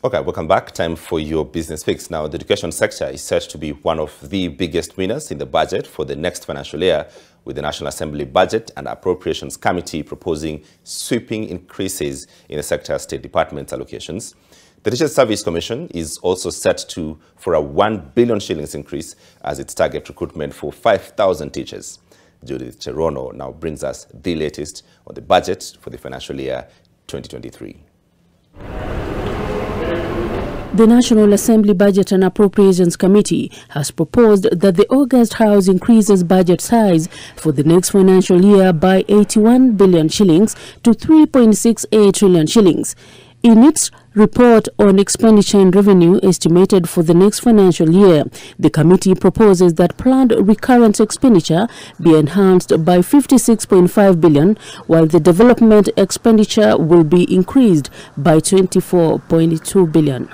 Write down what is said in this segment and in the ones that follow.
Okay, welcome back. Time for your business fix. Now, the education sector is set to be one of the biggest winners in the budget for the next financial year, with the National Assembly Budget and Appropriations Committee proposing sweeping increases in the sector's state department's allocations. The Teachers Service Commission is also set for a 1 billion shillings increase as its target recruitment for 5,000 teachers. Judith Cherono now brings us the latest on the budget for the financial year 2023. The National Assembly Budget and Appropriations Committee has proposed that the August House increases budget size for the next financial year by 81 billion shillings to 3.68 trillion shillings. In its report on expenditure and revenue estimated for the next financial year, the committee proposes that planned recurrent expenditure be enhanced by 56.5 billion, while the development expenditure will be increased by 24.2 billion.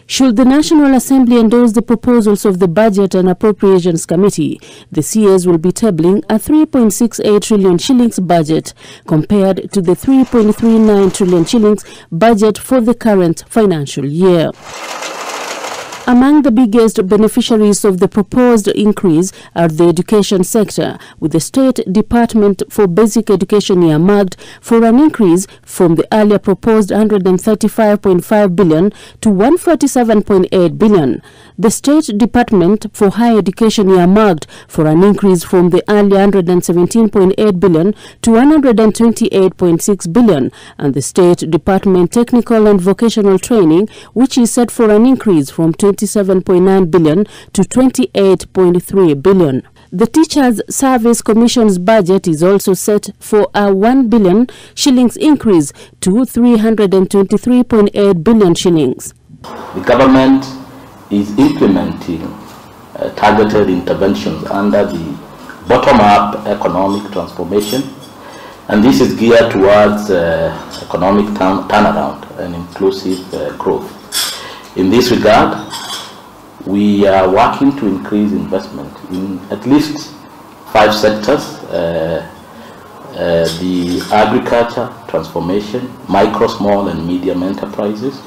Should the National Assembly endorse the proposals of the Budget and Appropriations Committee, the CS will be tabling a 3.68 trillion shillings budget compared to the 3.39 trillion shillings budget for the current financial year. Among the biggest beneficiaries of the proposed increase are the education sector, with the State Department for Basic Education earmarked for an increase from the earlier proposed 135.5 billion to 147.8 billion. The State Department for Higher Education earmarked for an increase from the earlier 117.8 billion to 128.6 billion, and the State Department Technical and Vocational Training, which is set for an increase from 27.9 billion to 28.3 billion. The Teachers Service Commission's budget is also set for a 1 billion shillings increase to 323.8 billion shillings. The government is implementing targeted interventions under the bottom-up economic transformation, and this is geared towards economic turnaround and inclusive growth. In this regard, we are working to increase investment in at least 5 sectors: the agriculture, transformation, micro, small and medium enterprises,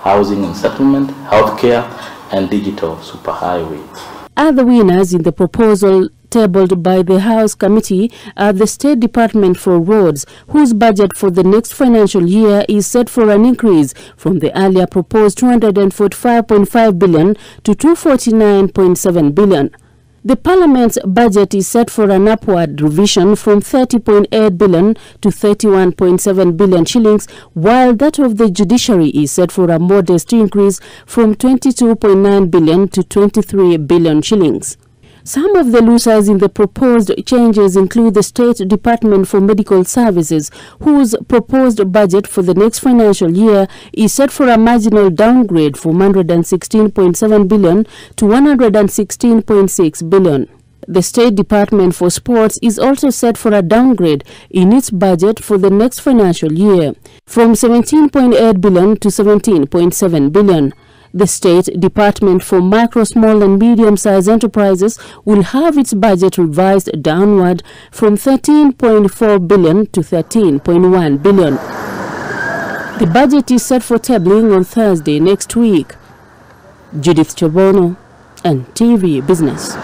housing and settlement, healthcare, and digital superhighway. Other winners in the proposal tabled by the House Committee are the State Department for Roads, whose budget for the next financial year is set for an increase from the earlier proposed 245.5 billion to 249.7 billion. The Parliament's budget is set for an upward revision from 30.8 billion to 31.7 billion shillings, while that of the Judiciary is set for a modest increase from 22.9 billion to 23 billion shillings. Some of the losers in the proposed changes include the State Department for Medical Services, whose proposed budget for the next financial year is set for a marginal downgrade from 116.7 billion to 116.6 billion. The State Department for Sports is also set for a downgrade in its budget for the next financial year, from 17.8 billion to 17.7 billion. The State Department for Micro, Small and Medium-Sized Enterprises will have its budget revised downward from 13.4 billion to 13.1 billion. The budget is set for tabling on Thursday next week. Judith Cherono, NTV Business.